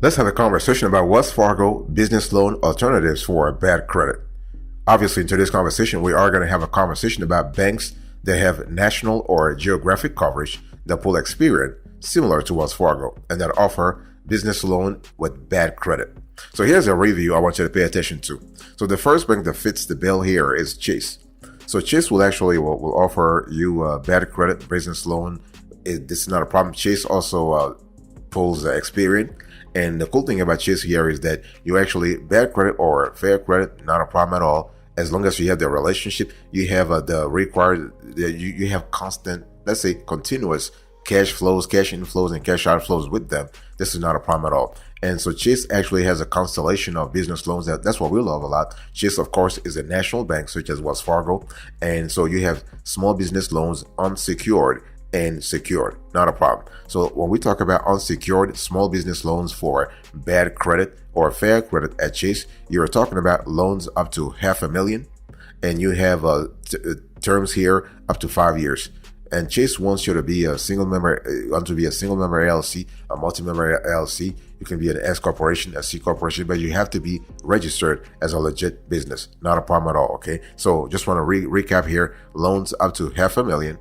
Let's have a conversation about Wells Fargo business loan alternatives for bad credit. Obviously, in today's conversation, we are going to have a conversation about banks that have national or geographic coverage that pull Experian similar to Wells Fargo and that offer business loan with bad credit. So here's a review I want you to pay attention to. So the first bank that fits the bill here is Chase. So Chase will offer you bad credit business loan. This is not a problem. Chase also pulls Experian. And the cool thing about Chase here is that you actually, bad credit or fair credit, not a problem at all. As long as you have the relationship, you have the required, you have constant, let's say continuous cash flows, cash inflows, and cash outflows with them. This is not a problem at all. And so Chase actually has a constellation of business loans. That's what we love a lot. Chase, of course, is a national bank such as Wells Fargo. And so you have small business loans, unsecured and secured, not a problem. So when we talk about unsecured small business loans for bad credit or fair credit at Chase, you're talking about loans up to $500,000, and you have terms here up to 5 years. And Chase wants you to be a single member, LLC, a multi-member LLC. You can be an S corporation, a C corporation, but you have to be registered as a legit business. Not a problem at all. Okay. So just want to recap here: loans up to $500,000.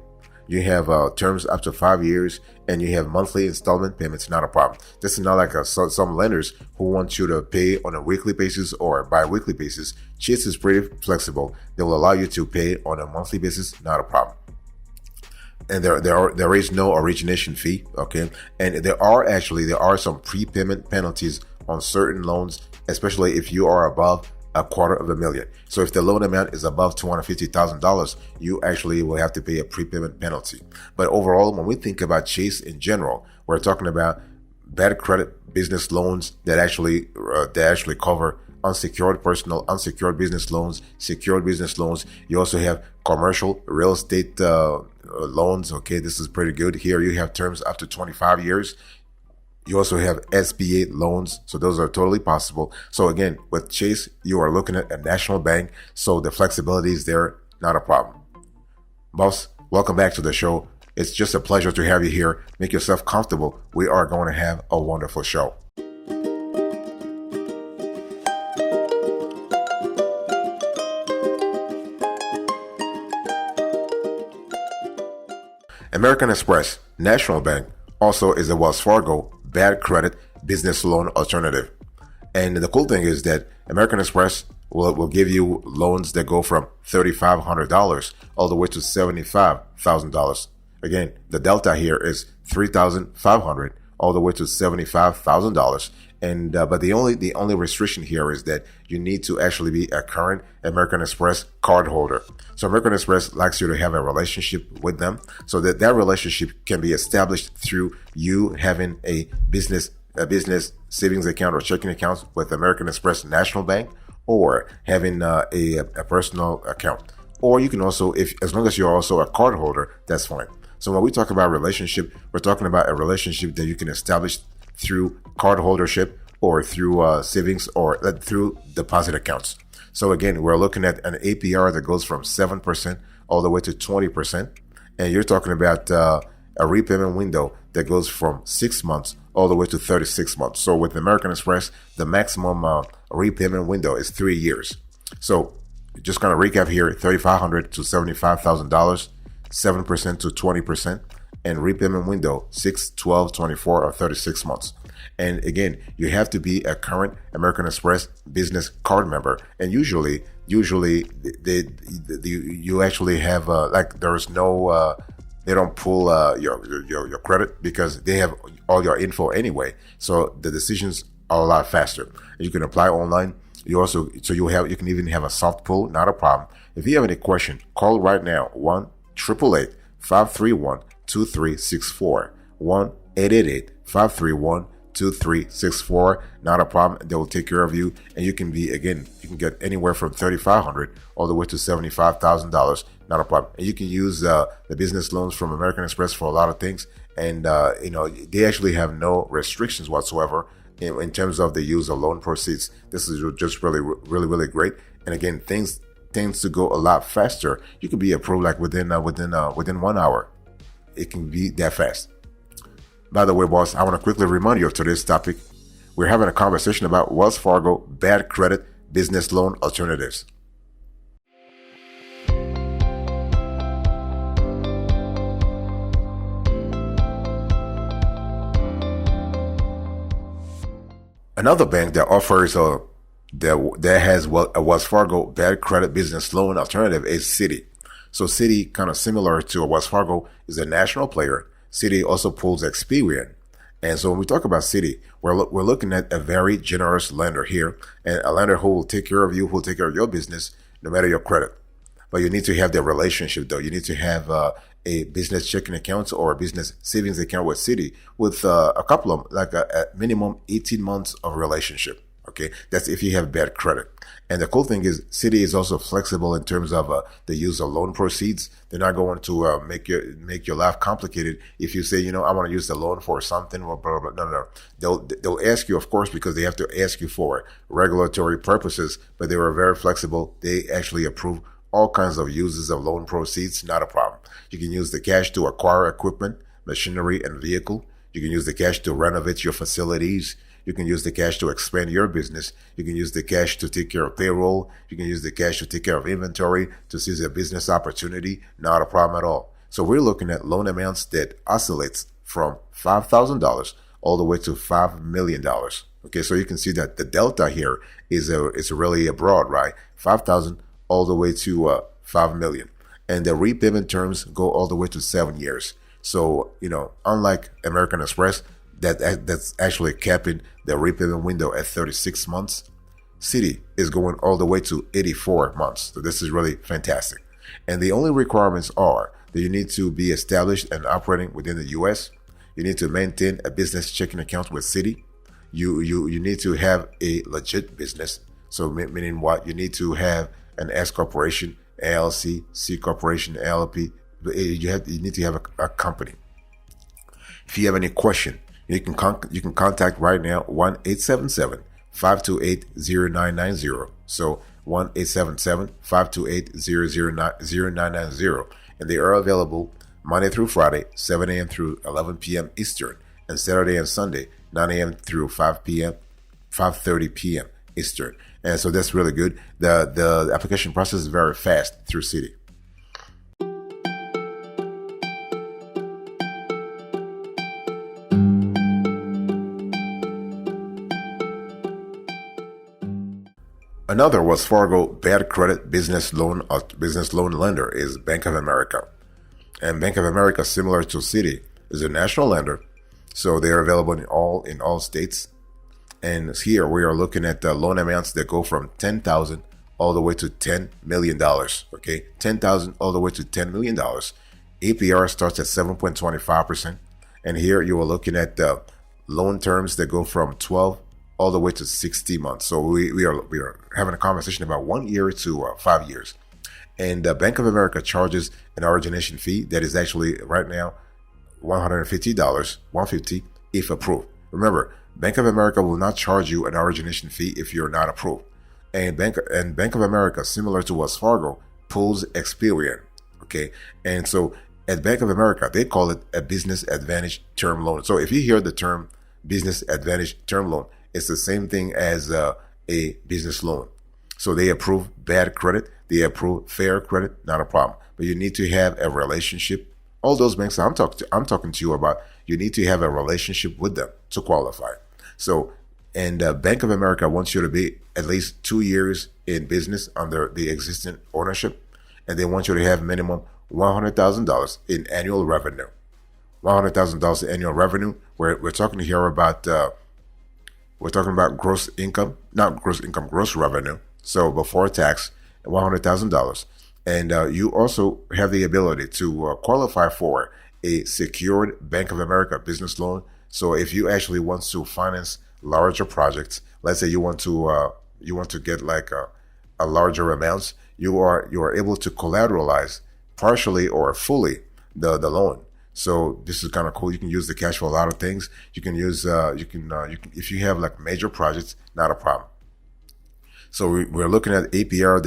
You have terms up to 5 years, and you have monthly installment payments. Not a problem. This is not like some lenders who want you to pay on a weekly basis or bi-weekly basis. Chase is pretty flexible. They will allow you to pay on a monthly basis. Not a problem. And there is no origination fee. Okay. And there are some prepayment penalties on certain loans, especially if you are above $250,000. So if the loan amount is above $250,000, you actually will have to pay a prepayment penalty. But overall, when we think about Chase in general, we're talking about bad credit business loans that actually cover unsecured personal, unsecured business loans, secured business loans. You also have commercial real estate loans. Okay, this is pretty good. Here you have terms up to 25 years. You also have SBA loans, so those are totally possible. So again, with Chase, you are looking at a national bank, so the flexibility is there, not a problem. Boss, welcome back to the show. It's just a pleasure to have you here. Make yourself comfortable. We are going to have a wonderful show. American Express National Bank also is a Wells Fargo bad credit business loan alternative. And the cool thing is that American Express will give you loans that go from $3,500 all the way to $75,000. Again, the delta here is $3,500 all the way to $75,000. And but the only restriction here is that you need to actually be a current American Express card holder. So American Express likes you to have a relationship with them, so that relationship can be established through you having a business savings account or checking account with American Express National Bank, or having a personal account. Or you can also, as long as you're also a card holder, that's fine. So when we talk about relationship, we're talking about a relationship that you can establish through card holdership or through savings or through deposit accounts. So again, we're looking at an APR that goes from 7% all the way to 20%. And you're talking about a repayment window that goes from 6 months all the way to 36 months. So with American Express, the maximum repayment window is 3 years. So just kind of recap here: $3,500 to $75,000, 7% to 20%, and repayment window 6, 12, 24, or 36 months. And again, you have to be a current American Express business card member. And usually you actually have there's no they don't pull your credit because they have all your info anyway. So the decisions are a lot faster. You can apply online. You can even have a soft pull, not a problem. If you have any question, call right now 1-888-531-2364, 1-888-531-2364. Not a problem. They will take care of you, and you can get anywhere from $3,500 all the way to $75,000. Not a problem. And you can use the business loans from American Express for a lot of things, and they actually have no restrictions whatsoever in terms of the use of loan proceeds. This is just really great. And again, things tends to go a lot faster. You can be approved like within 1 hour. It can be that fast. By the way, boss, I want to quickly remind you of today's topic. We're having a conversation about Wells Fargo bad credit business loan alternatives. Another bank that offers that has a Wells Fargo bad credit business loan alternative is Citi. So Citi, kind of similar to a Wells Fargo, is a national player. Citi also pulls Experian. And so when we talk about Citi, we're looking at a very generous lender here, and a lender who will take care of you, who will take care of your business, no matter your credit. But you need to have the relationship, though. You need to have a business checking account or a business savings account with Citi with a couple of, like a minimum 18 months of relationship. Okay, that's if you have bad credit. And the cool thing is Citi is also flexible in terms of the use of loan proceeds. They're not going to make your life complicated if you say, you know, I want to use the loan for something or blah, blah, blah. No. They'll ask you, of course, because they have to ask you for regulatory purposes, but they were very flexible. They actually approve all kinds of uses of loan proceeds, not a problem. You can use the cash to acquire equipment, machinery, and vehicle. You can use the cash to renovate your facilities. You can use the cash to expand your business. You can use the cash to take care of payroll. You can use the cash to take care of inventory, to seize a business opportunity. Not a problem at all. So we're looking at loan amounts that oscillates from $5,000 all the way to $5 million. Okay, so you can see that the delta here is really broad, right? 5,000 all the way to 5 million. And the repayment terms go all the way to 7 years. So, you know, unlike American Express, that's actually capping the repayment window at 36 months. Citi is going all the way to 84 months. So this is really fantastic. And the only requirements are that you need to be established and operating within the U.S. You need to maintain a business checking account with Citi. You need to have a legit business. So meaning what? You need to have an S corporation, LLC, C corporation, LLP. You need to have a company. If you have any question, you can contact right now 1-877-528-0990. So 1-877-528-0990. And they are available Monday through Friday, 7 a.m. through 11 p.m. Eastern, and Saturday and Sunday, 9 a.m. through 5:30 p.m. Eastern. And so that's really good. The application process is very fast through Citi. Another Wells Fargo bad credit business loan lender is Bank of America. And Bank of America, similar to Citi, is a national lender. So they are available in all states. And here we are looking at the loan amounts that go from $10,000 all the way to $10 million. Okay, $10,000 all the way to $10 million. APR starts at 7.25%. And here you are looking at the loan terms that go from 12 all the way to 60 months. So we are having a conversation about 1 year to 5 years. And Bank of America charges an origination fee that is actually right now $150, $150 if approved. Remember, Bank of America will not charge you an origination fee if you're not approved. And Bank of America, similar to Wells Fargo, pulls Experian. Okay, and so at Bank of America, they call it a business advantage term loan. So if you hear the term business advantage term loan, it's the same thing as a business loan. So they approve bad credit, they approve fair credit, not a problem. But you need to have a relationship. All those banks I'm talking to you about, you need to have a relationship with them to qualify. So, and Bank of America wants you to be at least 2 years in business under the existing ownership, and they want you to have minimum $100,000 in annual revenue. $100,000 in annual revenue. We're talking here about gross income, not gross income, gross revenue. So before tax, $100,000. And you also have the ability to qualify for a secured Bank of America business loan. So if you actually want to finance larger projects, let's say you want to get like a larger amounts, you are able to collateralize partially or fully the loan. So this is kind of cool. You can use the cash for a lot of things. You can use you can if you have like major projects, not a problem. So we're looking at APR an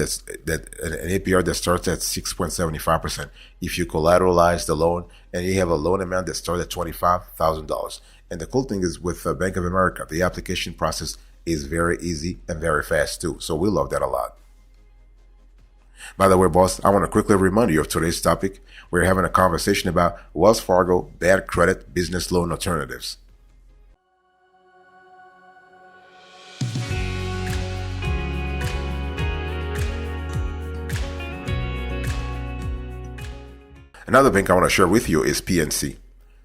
APR that starts at 6.75% if you collateralize the loan and you have a loan amount that starts at $25,000. And the cool thing is with Bank of America, the application process is very easy and very fast too. So we love that a lot. By the way, boss, I want to quickly remind you of today's topic. We're having a conversation about Wells Fargo bad credit business loan alternatives. Another bank I want to share with you is PNC.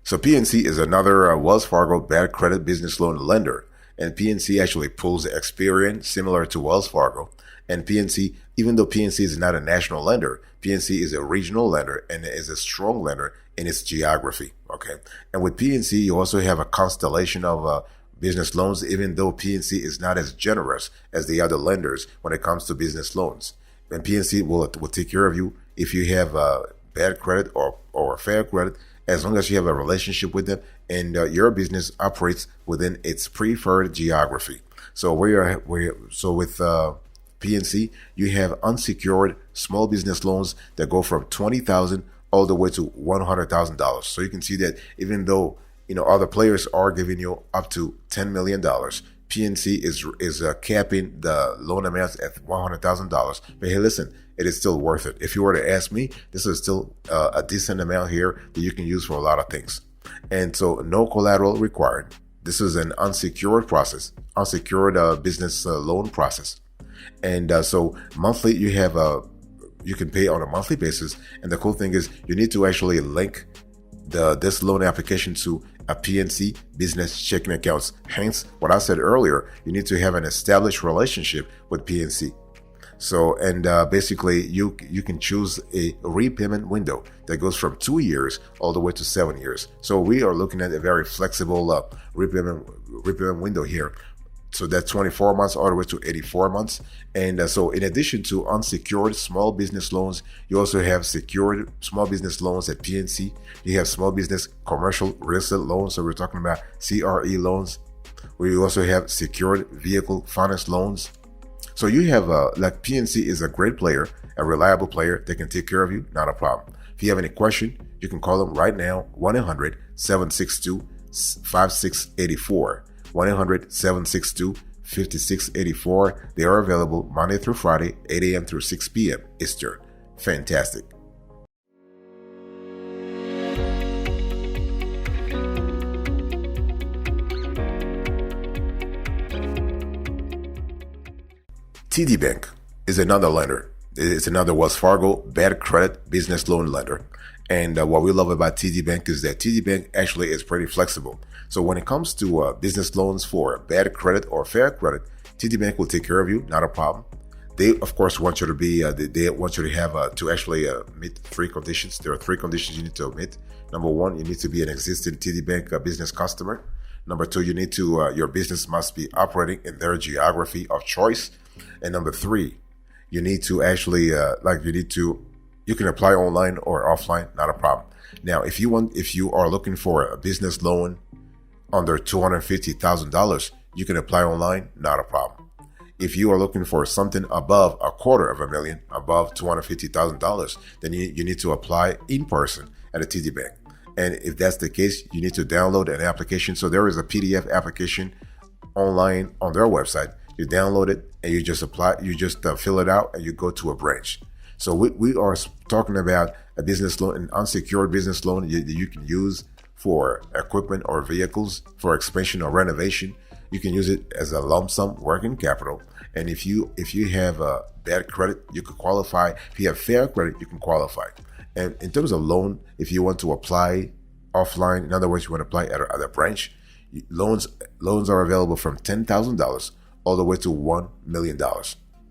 So PNC is another Wells Fargo bad credit business loan lender. And PNC actually pulls Experian similar to Wells Fargo. And PNC, even though PNC is not a national lender, PNC is a regional lender and is a strong lender in its geography. Okay. And with PNC, you also have a constellation of business loans, even though PNC is not as generous as the other lenders when it comes to business loans. And PNC will take care of you if you have bad credit or fair credit, as long as you have a relationship with them and your business operates within its preferred geography. So with PNC, you have unsecured small business loans that go from $20,000 all the way to $100,000. So you can see that even though other players are giving you up to $10 million, PNC is capping the loan amounts at $100,000. But hey, listen, it is still worth it. If you were to ask me, this is still a decent amount here that you can use for a lot of things. And so no collateral required. This is an unsecured process, unsecured business loan process. And so monthly, you can pay on a monthly basis. And the cool thing is you need to actually link this loan application to a PNC business checking accounts. Hence, what I said earlier, you need to have an established relationship with PNC. So, and basically you can choose a repayment window that goes from 2 years all the way to 7 years. So we are looking at a very flexible repayment window here. So that's 24 months all the way to 84 months. And so in addition to unsecured small business loans, you also have secured small business loans at PNC. You have small business commercial real estate loans. So we're talking about CRE loans. We also have secured vehicle finance loans. So you have like PNC is a great player, a reliable player that can take care of you, not a problem. If you have any question, you can call them right now, 1-800-762-5684. 1-800-762-5684. They are available Monday through Friday, 8 a.m. through 6 p.m. Eastern. Fantastic. TD Bank is another lender. It's another Wells Fargo bad credit business loan lender. And what we love about TD Bank is that TD Bank actually is pretty flexible. So when it comes to business loans for bad credit or fair credit, TD Bank will take care of you, not a problem. They, of course, want you to be, they want you to have, to actually meet 3 conditions. There are 3 conditions you need to meet. Number 1, you need to be an existing TD Bank business customer. Number 2, you need to, your business must be operating in their geography of choice. And number 3, you need to actually, you can apply online or offline, not a problem. Now, if you are looking for a business loan under $250,000, you can apply online, not a problem. If you are looking for something above $250,000, above $250,000, then you need to apply in person at a TD Bank. And if that's the case, you need to download an application. So there is a PDF application online on their website. You download it and you just apply, you just fill it out and you go to a branch. So we are talking about a business loan, an unsecured business loan that you can use for equipment or vehicles, for expansion or renovation. You can use it as a lump sum working capital. And if you have a bad credit, you could qualify. If you have fair credit, you can qualify. And in terms of loan, if you want to apply offline, in other words, you want to apply at a branch, loans are available from $10,000 all the way to $1 million.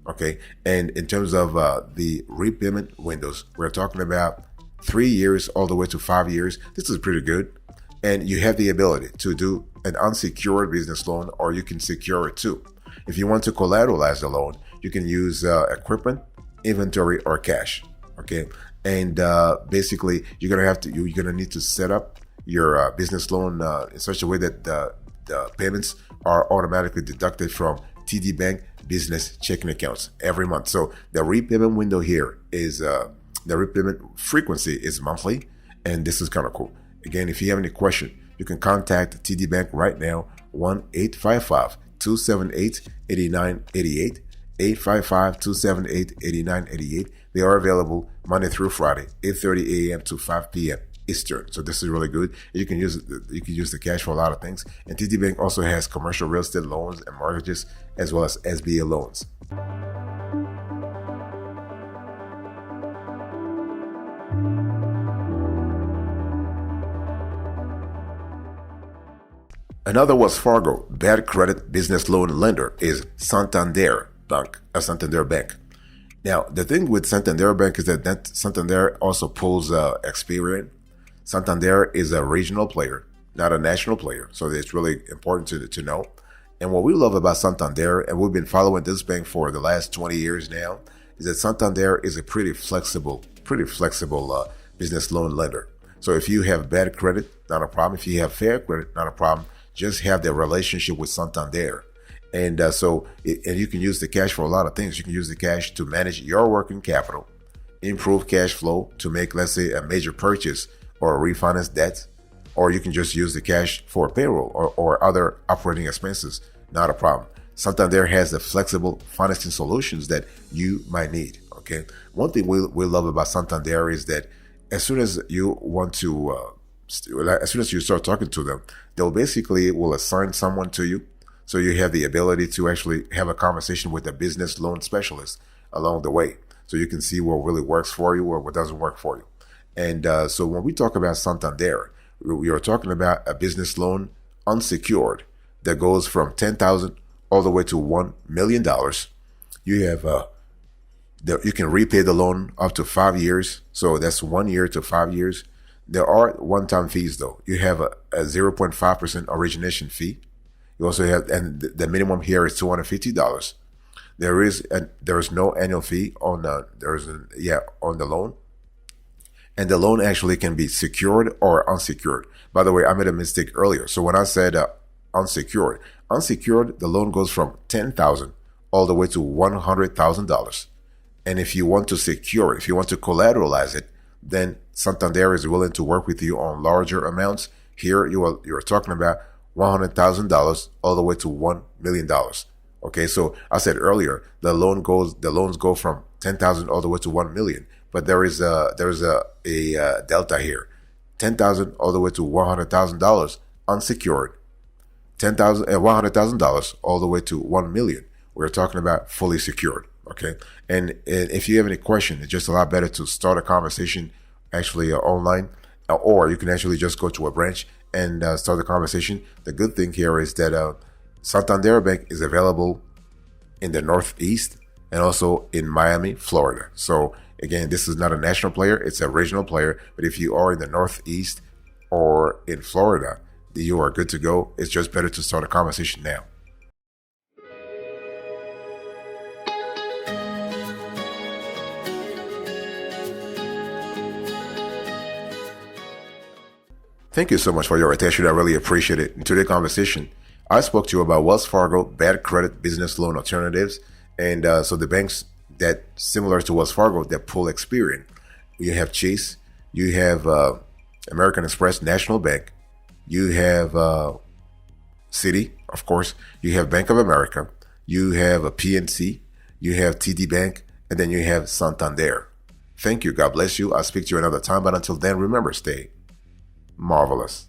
Okay. And in terms of the repayment windows, we're talking about 3 years all the way to 5 years. This is pretty good. And you have the ability to do an unsecured business loan, or you can secure it too. If you want to collateralize the loan, you can use equipment, inventory, or cash. Okay. And basically, you're gonna need to set up your business loan in such a way that the payments are automatically deducted from TD Bank business checking accounts every month. So the repayment window here is the repayment frequency is monthly, and this is kind of cool. Again, if you have any question, you can contact TD Bank right now, 1-855-278-8988, 855-278-8988. They are available Monday through Friday, 8:30 a.m. to 5 p.m. Eastern. So this is really good. You can use the cash for a lot of things. And TD Bank also has commercial real estate loans and mortgages, as well as SBA loans. Another Wells Fargo bad credit business loan lender is Santander Bank. Now, the thing with Santander Bank is that Santander also pulls Experian. Santander is a regional player, not a national player. So it's really important to know. And what we love about Santander, and we've been following this bank for the last 20 years now, is that Santander is a pretty flexible business loan lender. So if you have bad credit, not a problem. If you have fair credit, not a problem. Just have the relationship with Santander. And you can use the cash for a lot of things. You can use the cash to manage your working capital, improve cash flow to make, let's say, a major purchase or refinance debt, or you can just use the cash for payroll or other operating expenses. Not a problem. Santander has the flexible financing solutions that you might need. Okay. One thing we love about Santander is that as soon as you want to, as soon as you start talking to them, they'll basically will assign someone to you. So you have the ability to actually have a conversation with a business loan specialist along the way. So you can see what really works for you or what doesn't work for you. And so when we talk about Santander, we are talking about a business loan unsecured that goes from $10,000 all the way to $1 million. You have you can repay the loan up to 5 years. So that's 1 year to 5 years. There are one-time fees though. You have a 0.5% origination fee. You also have, and the minimum here is $250. There is no annual fee on the loan. And the loan actually can be secured or unsecured. By the way, I made a mistake earlier. So when I said unsecured, the loan goes from $10,000 all the way to $100,000. And if you want to secure it, if you want to collateralize it, then Santander is willing to work with you on larger amounts. Here you're talking about $100,000 all the way to $1 million. Okay, so I said earlier the loans go from $10,000 all the way to $1 million. But there's a delta here, $10,000 all the way to $100,000 unsecured, $100,000 all the way to $1 million. We're talking about fully secured. Okay, and if you have any question, it's just a lot better to start a conversation actually online, or you can actually just go to a branch and start the conversation. The good thing here is that Santander Bank is available in the Northeast and also in Miami, Florida. So again, this is not a national player, it's a regional player. But if you are in the Northeast or in Florida, you are good to go. It's just better to start a conversation now. Thank you so much for your attention. I really appreciate it. In today's conversation, I spoke to you about Wells Fargo bad credit business loan alternatives. And so the banks that similar to Wells Fargo that pull Experian. You have Chase, you have American Express, National Bank, you have Citi, of course, you have Bank of America, you have a PNC, you have TD Bank, and then you have Santander. Thank you. God bless you. I'll speak to you another time. But until then, remember, stay marvelous.